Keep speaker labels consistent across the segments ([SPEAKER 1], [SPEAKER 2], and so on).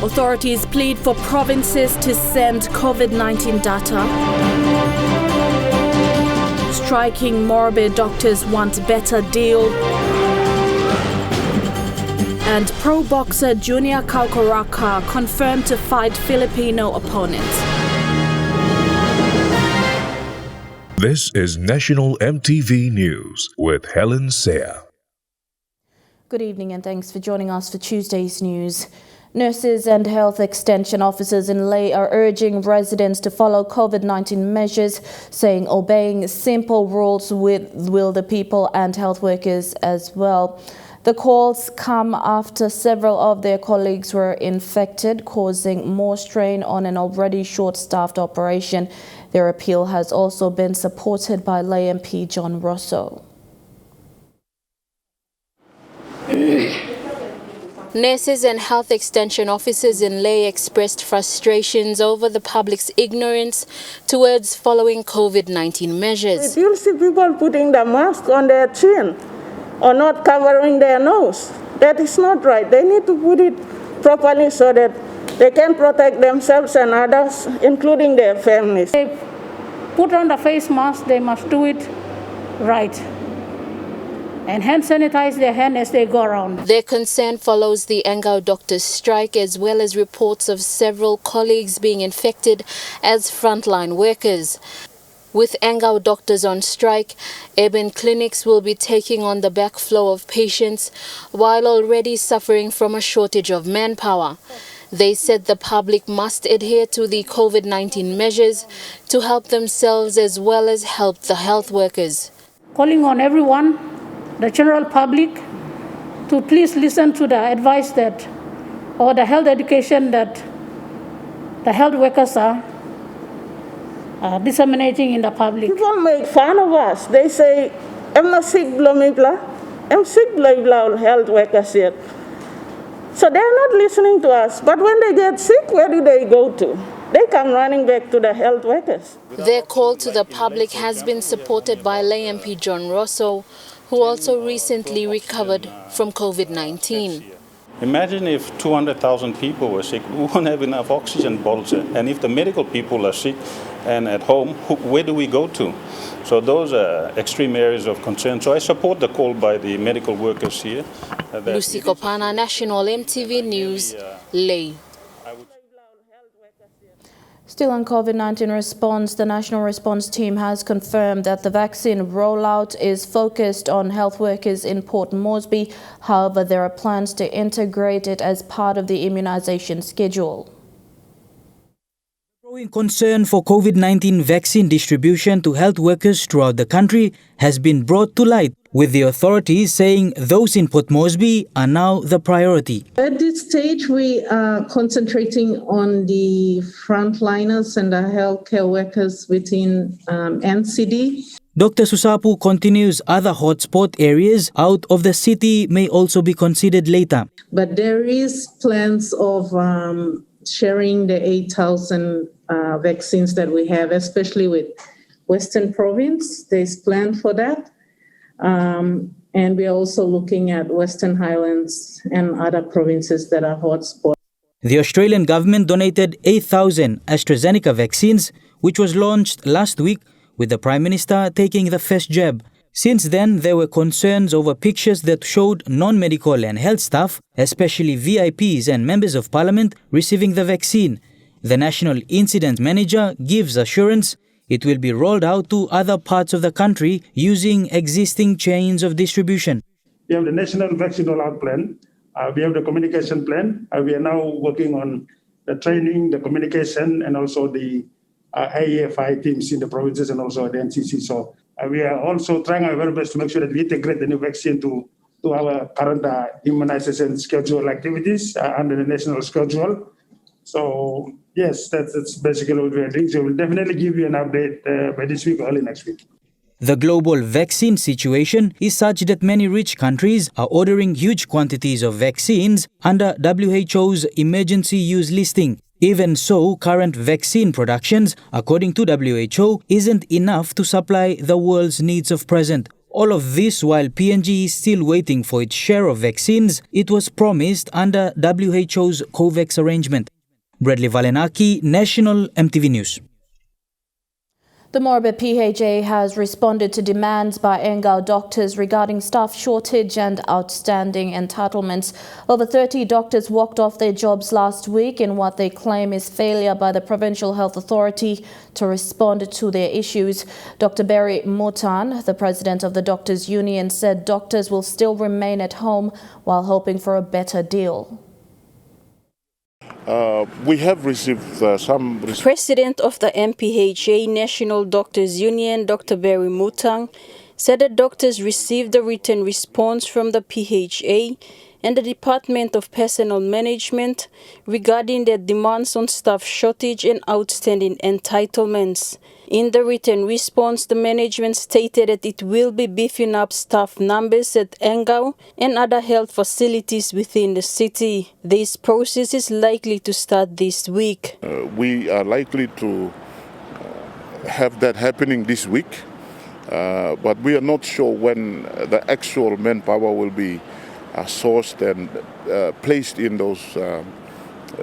[SPEAKER 1] Authorities plead for provinces to send COVID-19 data. Striking Morobe Doctors want better deal. And pro Boxer Junior Kauko Raka confirmed to fight Filipino opponent.
[SPEAKER 2] This is National EMTV News with Helen Seah.
[SPEAKER 1] Good evening and thanks for joining us for Tuesday's news. Nurses and health extension officers in Leh are urging residents to follow COVID-19 measures, saying obeying simple rules will the people and health workers as well. The calls come after several of their colleagues were infected, causing more strain on an already short-staffed operation. Their appeal has also been supported by Leh MP John Rosso.
[SPEAKER 3] Nurses and health extension officers in Leh expressed frustrations over the public's ignorance towards following COVID-19 measures.
[SPEAKER 4] You'll see people putting the mask on their chin or not covering their nose. That is not right. They need to put it properly so that they can protect themselves and others, including their families.
[SPEAKER 5] They put on the face mask, they must do it right. And hand sanitize their hand as they go around.
[SPEAKER 3] Their concern follows the Engau Doctors strike, as well as reports of several colleagues being infected as frontline workers. With Engau Doctors on strike, urban clinics will be taking on the backflow of patients while already suffering from a shortage of manpower. They said the public must adhere to the COVID-19 measures to help themselves as well as help the health workers.
[SPEAKER 5] Calling on everyone, the general public, to please listen to the advice that, or the health education that the health workers are disseminating in the public.
[SPEAKER 4] People make fun of us. They say, I'm not sick, I'm sick, health workers here. So they're not listening to us. But when they get sick, where do they go to? They come running back to the health workers.
[SPEAKER 3] Their call to the public has been supported by Leh MP John Rosso, who also recently recovered from COVID-19.
[SPEAKER 6] Imagine if 200,000 people were sick, we won't have enough oxygen bottles. And if the medical people are sick and at home, where do we go to? So those are extreme areas of concern. So I support the call by the medical workers here.
[SPEAKER 3] Lucy Kopana, National EMTV News, Leh.
[SPEAKER 1] Still on COVID-19 response, the National Response Team has confirmed that the vaccine rollout is focused on health workers in Port Moresby. However, there are plans to integrate it as part of the immunization schedule.
[SPEAKER 7] Growing concern for COVID-19 vaccine distribution to health workers throughout the country has been brought to light, with the authorities saying those in Port Moresby are now the priority.
[SPEAKER 8] At this stage, we are concentrating on the frontliners and the healthcare workers within NCD.
[SPEAKER 7] Dr. Susapu continues other hotspot areas out of the city may also be considered later.
[SPEAKER 8] But there is plans of sharing the 8,000 vaccines that we have, especially with Western Province. There's plan for that. And we are also looking at Western Highlands and other provinces that are hotspots.
[SPEAKER 7] The Australian government donated 8,000 AstraZeneca vaccines, which was launched last week, with the Prime Minister taking the first jab. Since then, there were concerns over pictures that showed non-medical and health staff, especially VIPs and members of parliament, receiving the vaccine. The National Incident Manager gives assurance it will be rolled out to other parts of the country using existing chains of distribution.
[SPEAKER 9] We have the National Vaccine Rollout Plan. We have the communication plan. We are now working on the training, the communication, and also the AEFI teams in the provinces and also the NCC. So we are also trying our very best to make sure that we integrate the new vaccine to our current immunization schedule activities under the national schedule. So yes, that's basically what we are doing. So we'll definitely give you an update by this week or early next week.
[SPEAKER 7] The global vaccine situation is such that many rich countries are ordering huge quantities of vaccines under WHO's emergency use listing. Even so, current vaccine productions, according to WHO, isn't enough to supply the world's needs of present. All of this while PNG is still waiting for its share of vaccines it was promised under WHO's COVAX arrangement. Bradley Valenaki, National EMTV News.
[SPEAKER 1] The Morobe PHA has responded to demands by Engau doctors regarding staff shortage and outstanding entitlements. Over 30 doctors walked off their jobs last week in what they claim is failure by the Provincial Health Authority to respond to their issues. Dr. Barry Mutan, the president of the Doctors Union, said doctors will still remain at home while hoping for a better deal.
[SPEAKER 10] We have received some...
[SPEAKER 11] President of the MPHA National Doctors Union, Dr. Barry Mutang, said that doctors received a written response from the PHA and the Department of Personnel Management regarding their demands on staff shortage and outstanding entitlements. In the written response, the management stated that it will be beefing up staff numbers at Engau and other health facilities within the city. This process is likely to start this week.
[SPEAKER 10] We are likely to have that happening this week, but we are not sure when the actual manpower will be sourced and placed in those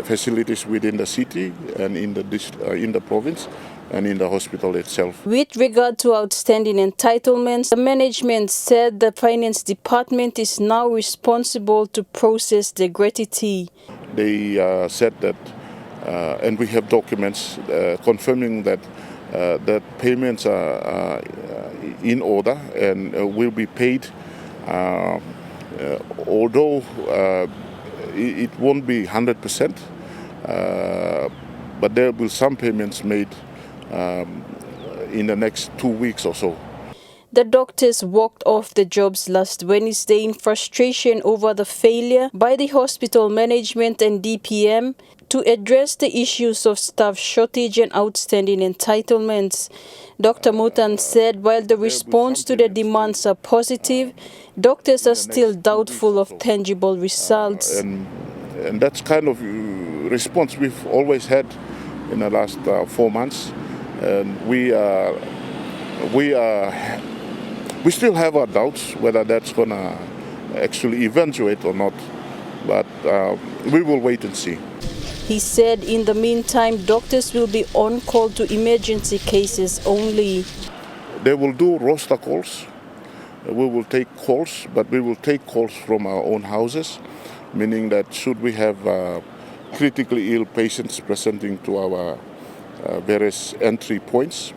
[SPEAKER 10] facilities within the city and in the province and in the hospital itself.
[SPEAKER 11] With regard to outstanding entitlements, the management said the finance department is now responsible to process the gratuity.
[SPEAKER 10] They said that, and we have documents confirming that that payments are in order and will be paid, although it won't be 100%, but there will be some payments made in the next 2 weeks or so.
[SPEAKER 11] The doctors walked off the jobs last Wednesday in frustration over the failure by the hospital management and DPM to address the issues of staff shortage and outstanding entitlements. Dr. Mutan said while the response to the demands are positive, doctors are still doubtful of tangible results.
[SPEAKER 10] And that's kind of response we've always had in the last 4 months. And we still have our doubts whether that's going to actually eventuate or not, but we will wait and see.
[SPEAKER 11] He said in the meantime, doctors will be on call to emergency cases only.
[SPEAKER 10] They will do roster calls. We will take calls, but we will take calls from our own houses, meaning that should we have critically ill patients presenting to our various entry points,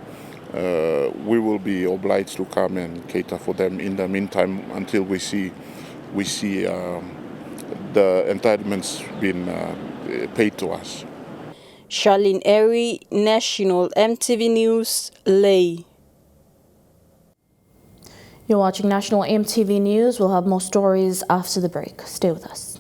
[SPEAKER 10] we will be obliged to come and cater for them in the meantime until we see the entitlements being paid to us.
[SPEAKER 11] Charlene Airy, National EMTV News, Lay.
[SPEAKER 1] You're watching National EMTV News. We'll have more stories after the break. Stay with us.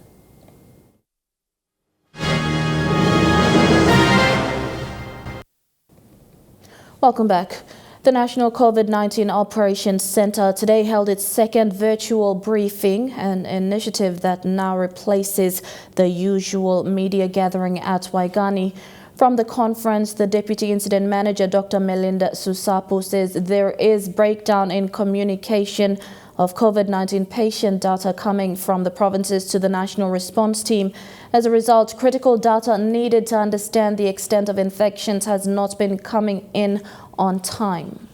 [SPEAKER 1] Welcome back. The National COVID-19 Operations Center today held its second virtual briefing, an initiative that now replaces the usual media gathering at Waigani. From the conference, the Deputy Incident Manager, Dr. Melinda Susapu, says there is breakdown in communication of COVID-19 patient data coming from the provinces to the National Response Team. As a result, critical data needed to understand the extent of infections has not been coming in on time.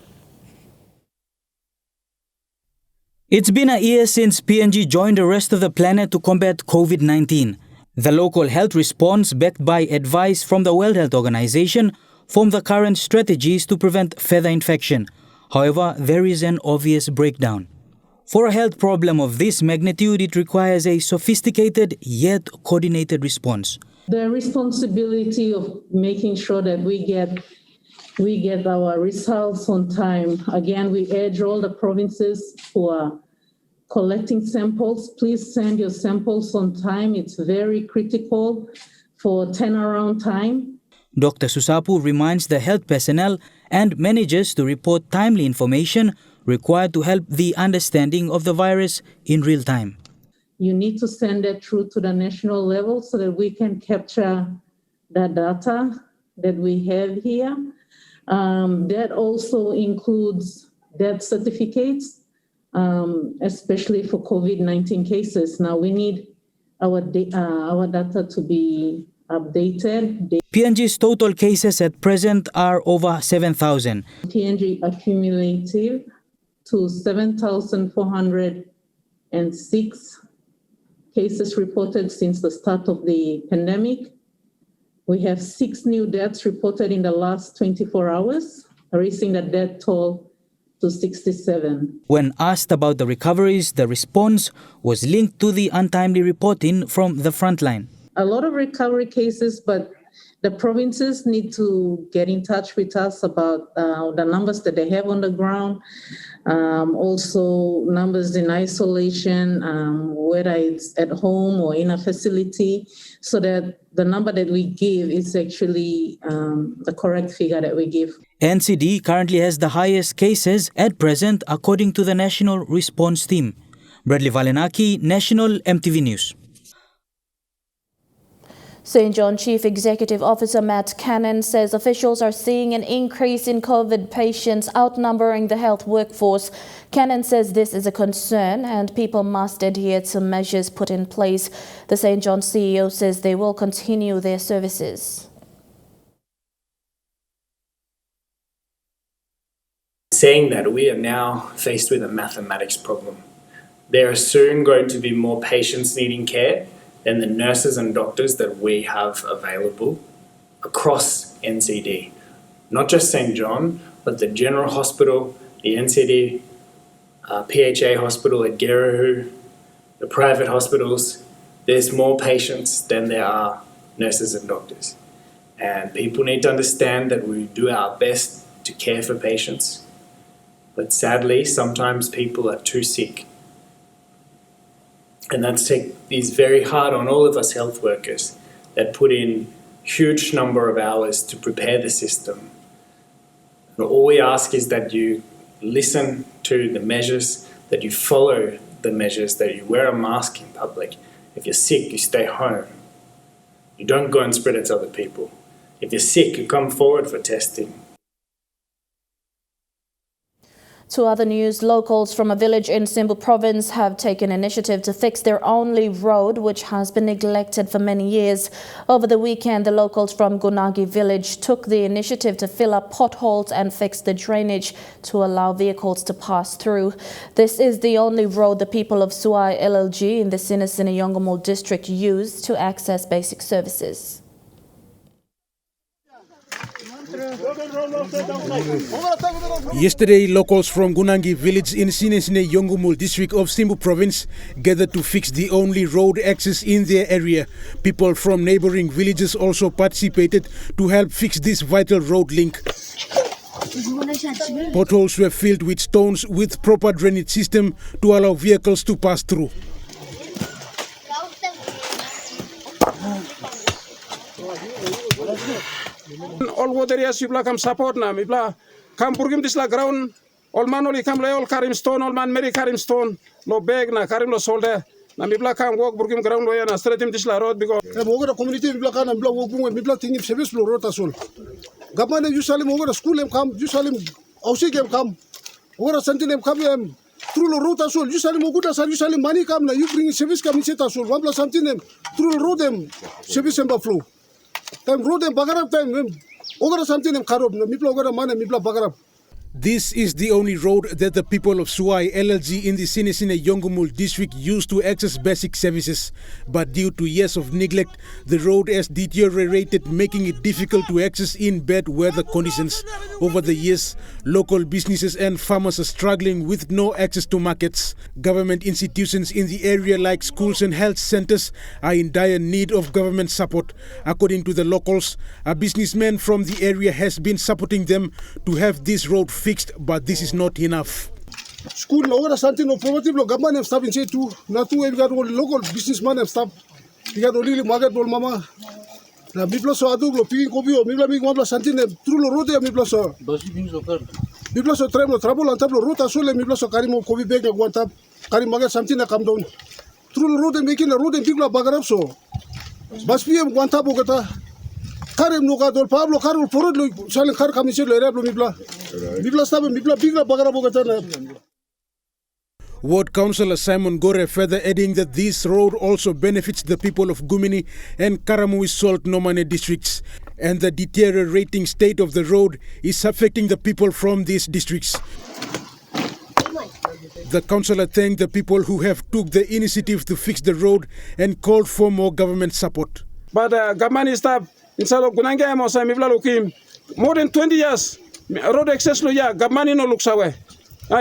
[SPEAKER 7] It's been a year since PNG joined the rest of the planet to combat COVID-19. The local health response, backed by advice from the World Health Organization, formed the current strategies to prevent further infection. However, there is an obvious breakdown. For a health problem of this magnitude, it requires a sophisticated yet coordinated response.
[SPEAKER 8] The responsibility of making sure that we get our results on time. Again, we urge all the provinces who are collecting samples, please send your samples on time. It's very critical for turnaround time.
[SPEAKER 7] Dr. Susapu reminds the health personnel and managers to report timely information required to help the understanding of the virus in real time.
[SPEAKER 8] You need to send it through to the national level so that we can capture the data that we have here. That also includes death certificates. especially for COVID-19 cases. Now we need our data to be updated.
[SPEAKER 7] PNG's total cases at present are over 7,000.
[SPEAKER 8] PNG accumulative to 7,406 cases reported since the start of the pandemic. We have 6 new deaths reported in the last 24 hours, raising the death toll to 67.
[SPEAKER 7] When asked about the recoveries, the response was linked to the untimely reporting from the frontline.
[SPEAKER 8] A lot of recovery cases, but the provinces need to get in touch with us about the numbers that they have on the ground, also numbers in isolation, whether it's at home or in a facility, so that the number that we give is actually the correct figure that we give.
[SPEAKER 7] NCD currently has the highest cases at present according to the National Response Team. Bradley Valenaki, National MTV News.
[SPEAKER 1] St. John Chief Executive Officer Matt Cannon says officials are seeing an increase in COVID patients outnumbering the health workforce. Cannon says this is a concern and people must adhere to measures put in place. The St. John CEO says they will continue their services.
[SPEAKER 12] Saying that we are now faced with a mathematics problem. There are soon going to be more patients needing care than the nurses and doctors that we have available across NCD. Not just St. John, but the General Hospital, the NCD, PHA Hospital at Gerahu, the private hospitals. There's more patients than there are nurses and doctors. And people need to understand that we do our best to care for patients. But sadly, sometimes people are too sick. And that is very hard on all of us health workers that put in huge number of hours to prepare the system. And all we ask is that you listen to the measures, that you follow the measures, that you wear a mask in public. If you're sick, you stay home. You don't go and spread it to other people. If you're sick, you come forward for testing.
[SPEAKER 1] To other news, locals from a village in Simbu province have taken initiative to fix their only road, which has been neglected for many years. Over the weekend, the locals from Gunagi village took the initiative to fill up potholes and fix the drainage to allow vehicles to pass through. This is the only road the people of Suai LLG in the Sinisini Yongomul district use to access basic services.
[SPEAKER 13] Yesterday, locals from Gunangi village in Sinisine Yongomul district of Simbu province gathered to fix the only road access in their area. People from neighboring villages also participated to help fix this vital road link. Potholes were filled with stones with proper drainage system to allow vehicles to pass through.
[SPEAKER 9] All water areas you come support na mi bla come purgim this la ground all man only come lay all karim stone all man mary karim stone no bag na karim no solder na mi bla come walk purgim ground lo na straight him this la road because
[SPEAKER 14] mo go community mi bla kana mi bla walk mi bla thing service lo road asul government usually mo go school em come usually ausig em come mo go sentin em come em through the road asul usually mo go usually money come na you bring service come set asul one plus something em through the road em service em flow time road em bagarap time ogara something em kharob na mipla ogara man mipla bagarap.
[SPEAKER 13] This is the only road that the people of Suai LLG in the Sinisine Yongomul district use to access basic services. But due to years of neglect, the road has deteriorated, making it difficult to access in bad weather conditions. Over the years, local businesses and farmers are struggling with no access to markets. Government institutions in the area like schools and health centers are in dire need of government support. According to the locals, a businessman from the area has been supporting them to have this road fixed, but this is not enough.
[SPEAKER 14] School no something no promotive lo government have stop in say too. Not too we got local businessman have stop. We got only market bol mama. Na mipla so adu lo picking kopi o mipla mi mapla something through lo road mipla so. Mipla so trouble on table road asul mipla so karimo kopi bag na guantap. Karim maga something na come down. Through lo road making the road and people bagarap so. Bas PM guantap ogata. Karim no gadol Pablo Carol Porod lo salen kar kamisir lo erab lo mipla. Mipla stabe mipla bigla bagara bogata na.
[SPEAKER 13] Ward Councillor Simon Gore further adding that this road also benefits the people of Gumini and Karamui Salt Nomane districts, and the deteriorating state of the road is affecting the people from these districts. The councillor thanked the people who have took the initiative to fix the road and called for more government support.
[SPEAKER 15] But government staff instead of gunanga mo sa mivla lukim more than 20 years road access lo ya government no look sawe.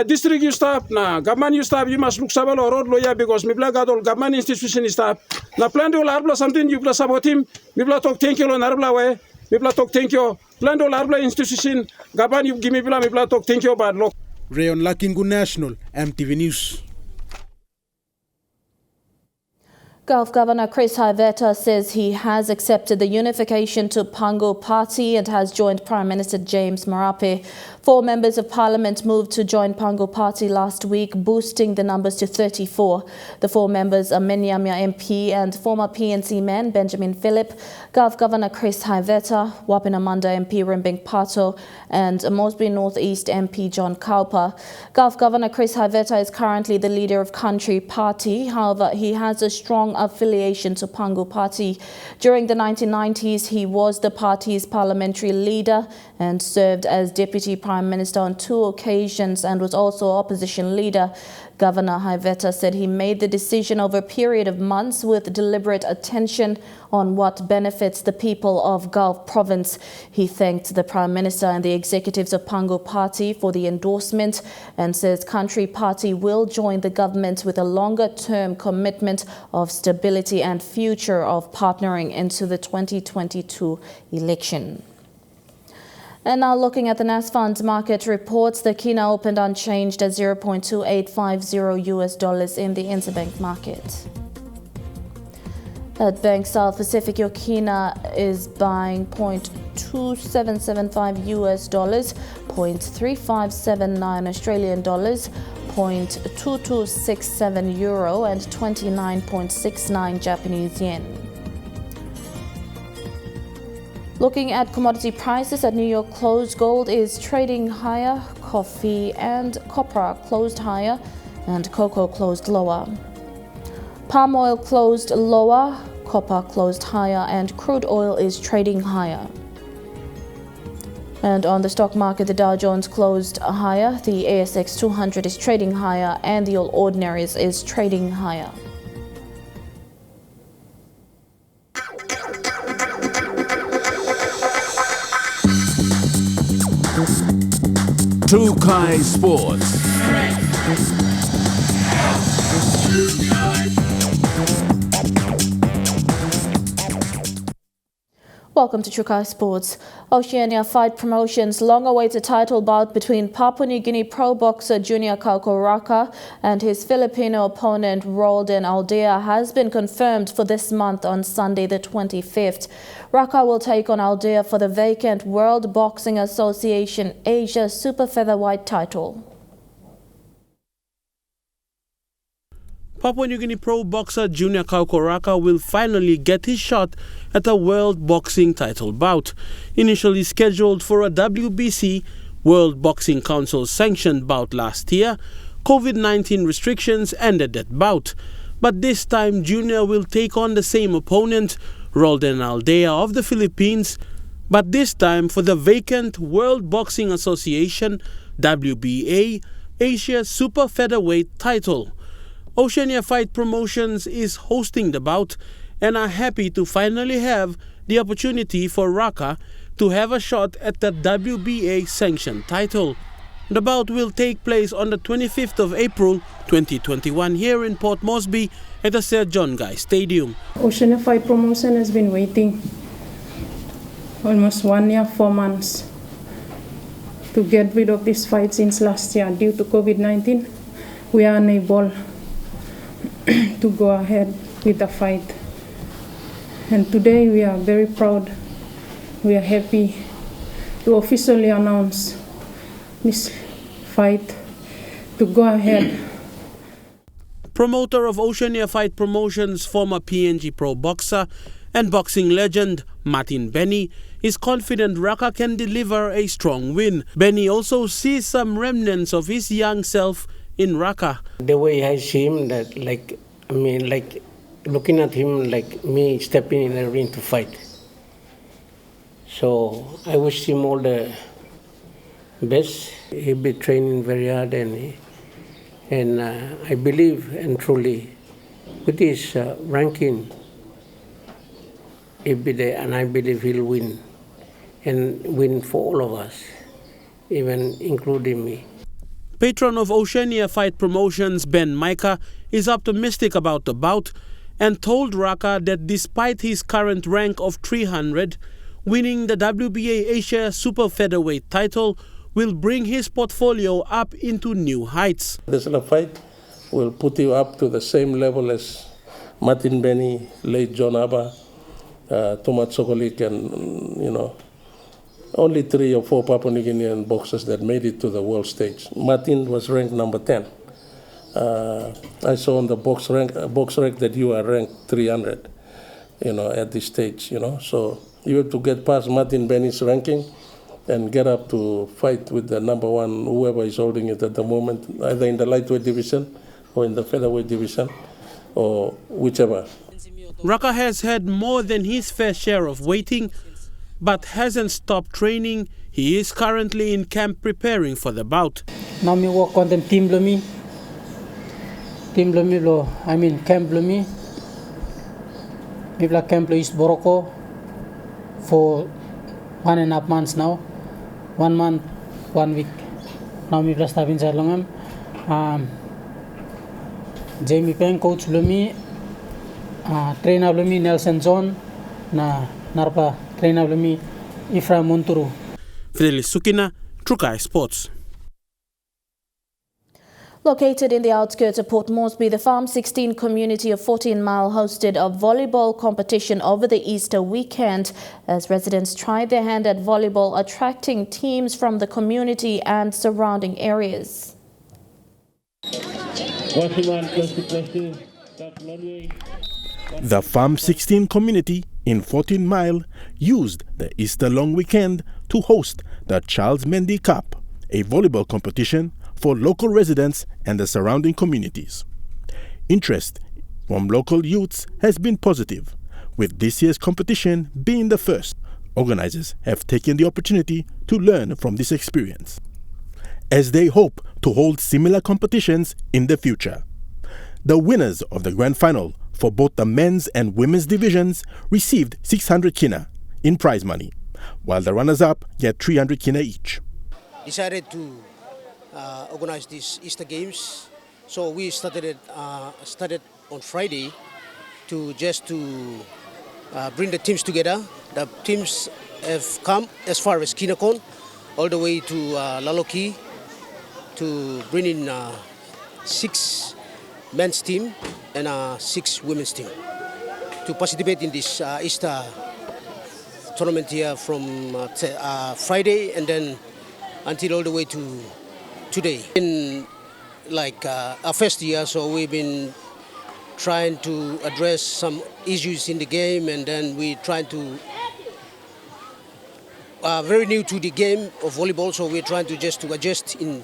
[SPEAKER 15] District you stop na government you stop you must look sawe lo road lo ya because mivla gadol government institution stop na plan do arbla something you bla sabotim mivla talk thank you lo narbla we mivla talk thank you plan do arbla institution government you give mivla talk thank you bad lo.
[SPEAKER 13] Rayon Lakingu National, MTV News.
[SPEAKER 1] Gulf Governor Chris Haiveta says he has accepted the unification to Pango Party and has joined Prime Minister James Morobe. 4 members of parliament moved to join Pango Party last week, boosting the numbers to 34. The 4 members are Menyamia MP and former PNC man Benjamin Philip, Gulf Governor Chris Haiveta, Wapinamanda MP Rimbing Pato, and Mosby North East MP John Kaupa. Gulf Governor Chris Haiveta is currently the leader of Country Party. However, he has a strong affiliation to Pango Party. During the 1990s, he was the party's parliamentary leader and served as Deputy Prime Minister on 2 occasions and was also opposition leader. Governor Haiveta said he made the decision over a period of months with deliberate attention on what benefits the people of Gulf Province. He thanked the Prime Minister and the executives of Pango Party for the endorsement and says Country Party will join the government with a longer-term commitment of stability and future of partnering into the 2022 election. And now looking at the NAS Funds market reports, the Kina opened unchanged at $0.2850 in the interbank market. At Bank South Pacific, your Kina is buying $0.2775 $0.3579 Australian dollars, $0.2267 euro, and 29.69 Japanese yen. Looking at commodity prices at New York close, gold is trading higher, coffee and copra closed higher, and cocoa closed lower. Palm oil closed lower, copper closed higher, and crude oil is trading higher. And on the stock market, the Dow Jones closed higher, the ASX 200 is trading higher, and the All Ordinaries is trading higher.
[SPEAKER 16] Tukai Sports.
[SPEAKER 1] Welcome to Tukai Sports. Oceania Fight Promotions' long-awaited title bout between Papua New Guinea pro boxer Junior Kauko Raka and his Filipino opponent Roldan Aldea has been confirmed for this month on Sunday the 25th. Raka will take on Aldea for the vacant World Boxing Association Asia Super Featherweight title.
[SPEAKER 17] Papua New Guinea pro boxer Junior Kauko Raka will finally get his shot at a world boxing title bout. Initially scheduled for a WBC, World Boxing Council sanctioned bout last year, COVID-19 restrictions ended that bout. But this time Junior will take on the same opponent, Roldan Aldea of the Philippines, but this time for the vacant World Boxing Association WBA Asia Super Featherweight title. Oceania Fight Promotions is hosting the bout and are happy to finally have the opportunity for Raka to have a shot at the WBA sanctioned title. The bout will take place on the 25th of April 2021 here in Port Moresby at the Sir John Guy Stadium.
[SPEAKER 5] Oceania Fight Promotion has been waiting almost 1 year, 4 months to get rid of this fight since last year. Due to COVID-19, we are unable to go ahead with the fight. And today we are very proud, we are happy to officially announce this fight to go ahead.
[SPEAKER 17] Promoter of Oceania Fight Promotions, former PNG pro boxer and boxing legend Martin Benny is confident Raka can deliver a strong win. Benny also sees some remnants of his young self in Raka.
[SPEAKER 16] The way I see him, that like looking at him like me stepping in the ring to fight. So I wish him all the best. He'll be training very hard, and I believe and truly with his ranking, he'll be there, and I believe he'll win, and win for all of us, even including me.
[SPEAKER 17] Patron of Oceania Fight Promotions, Ben Micah, is optimistic about the bout and told Raka that despite his current rank of 300, winning the WBA Asia Super Featherweight title will bring his portfolio up into new heights.
[SPEAKER 18] This fight will put you up to the same level as Martin Benny, late John Abba, Tomat Sokolik, and only 3 or 4 Papua New Guinean boxers that made it to the world stage. Martin was ranked number 10. I saw on the box rank that you are ranked 300, at this stage, So you have to get past Martin Benny's ranking and get up to fight with the number 1, whoever is holding it at the moment, either in the lightweight division or in the featherweight division, or whichever.
[SPEAKER 17] Raka has had more than his fair share of waiting, but hasn't stopped training. He is currently in camp preparing for the bout.
[SPEAKER 19] Now me work on the team Blumi. Camp Blumi. Mibla camp lo East Boroko for 1.5 months now. 1 month, 1 week. Now mibla staff in Salongam. Jamie Peng, coach Blumi, trainer Blumi Nelson John, na Narpa trainer Blumi Ifra Monturu.
[SPEAKER 17] Fidelis Sukina, Trukai Sports.
[SPEAKER 1] Located in the outskirts of Port Moresby, the Farm 16 community of 14 Mile hosted a volleyball competition over the Easter weekend as residents tried their hand at volleyball, attracting teams from the community and surrounding areas.
[SPEAKER 20] The Farm 16 community in 14 Mile used the Easter long weekend to host the Charles Mendy Cup, a volleyball competition for local residents and the surrounding communities. Interest from local youths has been positive, with this year's competition being the first. Organizers have taken the opportunity to learn from this experience, as they hope to hold similar competitions in the future. The winners of the grand final for both the men's and women's divisions received 600 kina in prize money, while the runners-up get 300 kina each.
[SPEAKER 21] Decided to organize these Easter games, so we started on Friday to bring the teams together. The teams have come as far as Kinakon, all the way to Laloki, to bring in 6 men's team and 6 women's team to participate in this Easter tournament here from Friday and then until all the way to today. In our first year, so we've been trying to address some issues in the game, and then we trying to very new to the game of volleyball, so we're trying to adjust in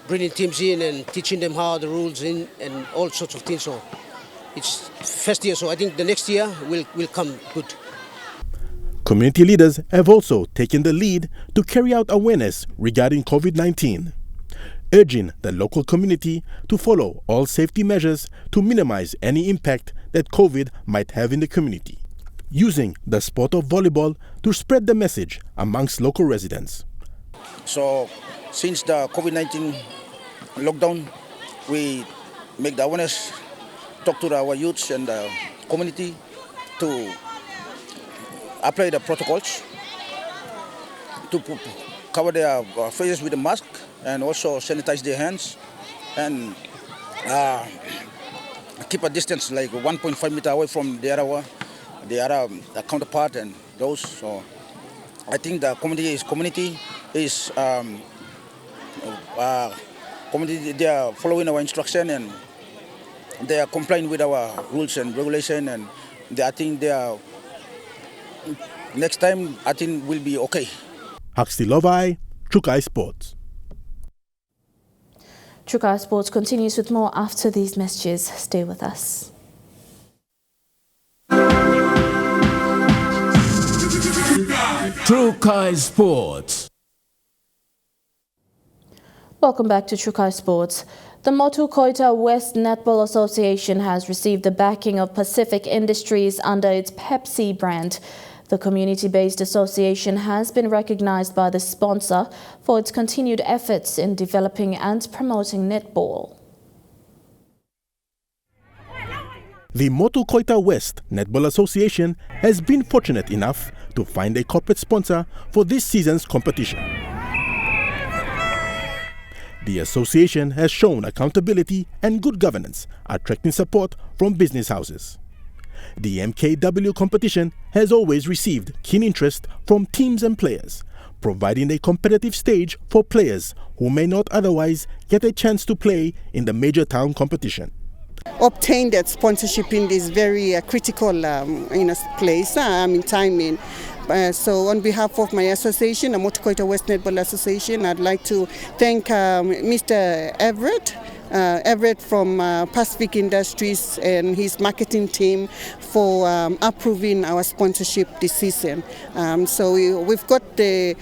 [SPEAKER 21] bringing teams in and teaching them how the rules in and all sorts of things. So it's first year, so I think the next year will come good.
[SPEAKER 20] Community leaders have also taken the lead to carry out awareness regarding COVID-19, urging the local community to follow all safety measures to minimize any impact that COVID might have in the community, using the sport of volleyball to spread the message amongst local residents.
[SPEAKER 22] So since the COVID-19 lockdown, we make the awareness, talk to our youths and the community to apply the protocols, to cover their faces with a mask and also sanitize their hands and keep a distance like 1.5 meter away from the other counterpart and those. So I think the community is they are following our instruction and they are complying with our rules and regulation, and I think they are. Next time, I think will be okay.
[SPEAKER 20] Huxley Lovai, Trukai Sports.
[SPEAKER 1] Trukai Sports continues with more after these messages. Stay with us.
[SPEAKER 2] Trukai Sports.
[SPEAKER 1] Welcome back to Trukai Sports. The Motu Koita West Netball Association has received the backing of Pacific Industries under its Pepsi brand. The community-based association has been recognized by the sponsor for its continued efforts in developing and promoting netball.
[SPEAKER 20] The Motu Koita West Netball Association has been fortunate enough to find a corporate sponsor for this season's competition. The association has shown accountability and good governance, attracting support from business houses. The MKW competition has always received keen interest from teams and players, providing a competitive stage for players who may not otherwise get a chance to play in the major town competition.
[SPEAKER 4] Obtain that sponsorship in this very critical place, timing. So on behalf of my association, the Motu Koita West Netball Association, I'd like to thank Mr. Everett from Pacific Industries and his marketing team for approving our sponsorship this season. So we've got the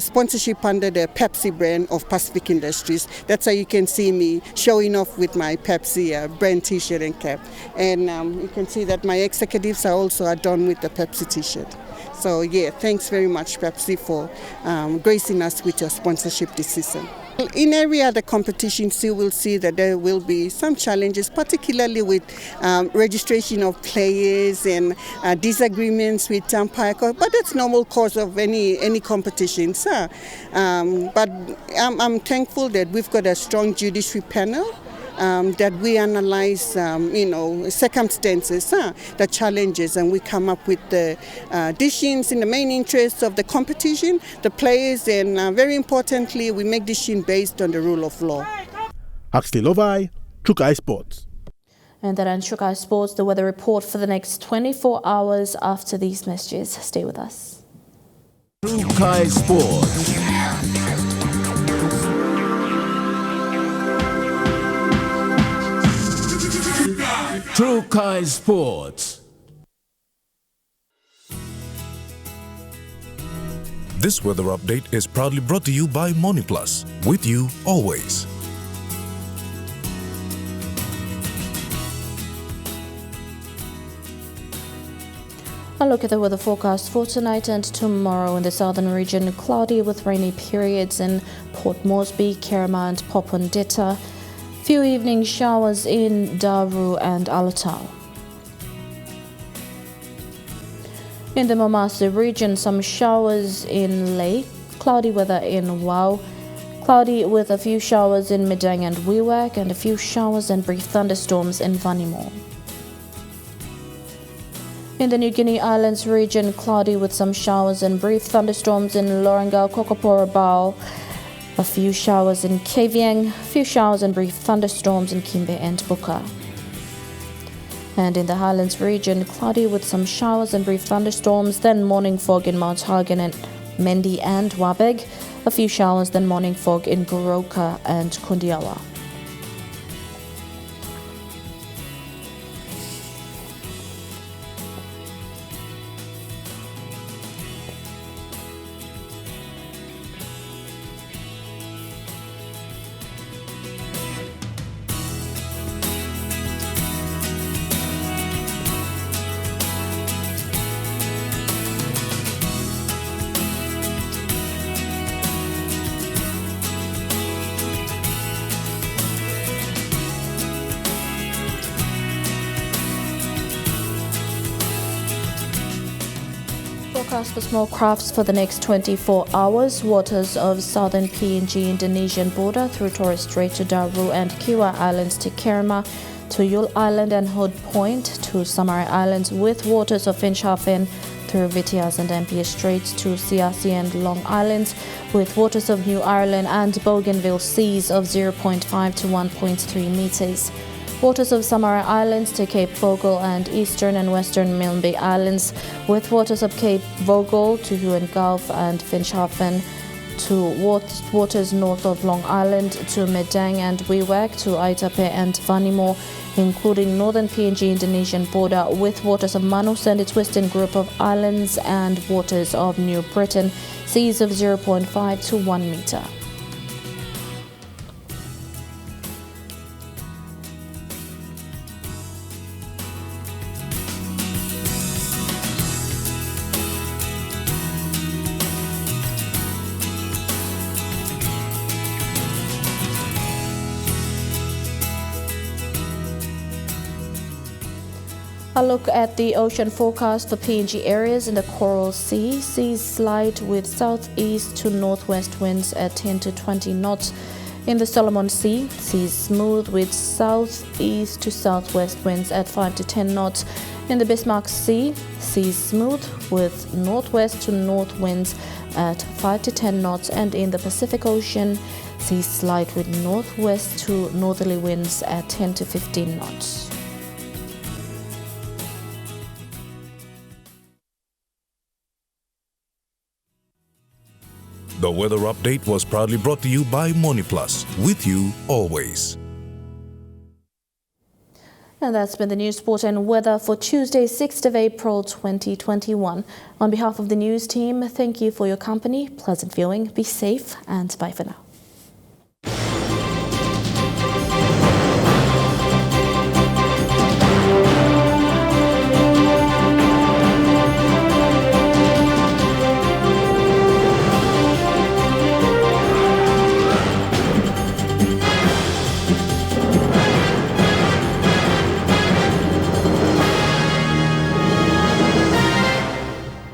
[SPEAKER 4] sponsorship under the Pepsi brand of Pacific Industries. That's how you can see me showing off with my Pepsi brand t-shirt and cap. And you can see that my executives are also adorned with the Pepsi t-shirt. So yeah, thanks very much Pepsi for gracing us with your sponsorship this season. In every other competition, you will see that there will be some challenges, particularly with registration of players and disagreements with umpire, but that's normal course of any competition. But I'm thankful that we've got a strong judiciary panel. That we analyze, circumstances, the challenges, and we come up with the decisions in the main interests of the competition, the players, and very importantly, we make decisions based on the rule of law.
[SPEAKER 20] Huxley Lovai, Trukai Sports.
[SPEAKER 1] And that ends Trukai Sports, the weather report for the next 24 hours after these messages. Stay with us.
[SPEAKER 2] Trukai Sports. Trukai Sports.
[SPEAKER 23] This weather update is proudly brought to you by MoniPlus, with you always.
[SPEAKER 1] A look at the weather forecast for tonight and tomorrow in the southern region. Cloudy with rainy periods in Port Moresby, Kerema and Popondetta. Few evening showers in Daru and Alatau. In the Momase region, some showers in Lake, cloudy weather in Wau, cloudy with a few showers in Midang and Wewak, and a few showers and brief thunderstorms in Vanimo. In the New Guinea Islands region, cloudy with some showers and brief thunderstorms in Lorengau, Kokoporabao, a few showers in Kavieng, few showers and brief thunderstorms in Kimbe and Buka. And in the Highlands region, cloudy with some showers and brief thunderstorms, then morning fog in Mount Hagen and Mendi and Wabeg, a few showers, then morning fog in Goroka and Kundiawa. Forecast for small crafts for the next 24 hours. Waters of southern PNG Indonesian border through Torres Strait to Daru and Kiwa Islands to Kerema, to Yule Island and Hood Point, to Samari Islands, with waters of Finschhafen through Vitiaz and Dampier Straits to Siasi and Long Islands, with waters of New Ireland and Bougainville seas of 0.5 to 1.3 meters. Waters of Samari Islands to Cape Vogel and eastern and western Milne Islands, with waters of Cape Vogel to Huon Gulf and Finschhafen, to waters north of Long Island, to Medang and Wewak, to Aitape and Vanimo, including northern PNG Indonesian border with waters of Manus and its western group of islands and waters of New Britain, seas of 0.5 to 1 meter. A look at the ocean forecast for PNG areas in the Coral Sea. Seas slight with southeast to northwest winds at 10 to 20 knots. In the Solomon Sea, seas smooth with southeast to southwest winds at 5 to 10 knots. In the Bismarck Sea, seas smooth with northwest to north winds at 5 to 10 knots. And in the Pacific Ocean, seas slight with northwest to northerly winds at 10 to 15 knots.
[SPEAKER 23] The weather update was proudly brought to you by MoniPlus, with you always.
[SPEAKER 1] And that's been the news, sport and weather for Tuesday, 6th of April 2021. On behalf of the news team, thank you for your company. Pleasant viewing, be safe, and bye for now.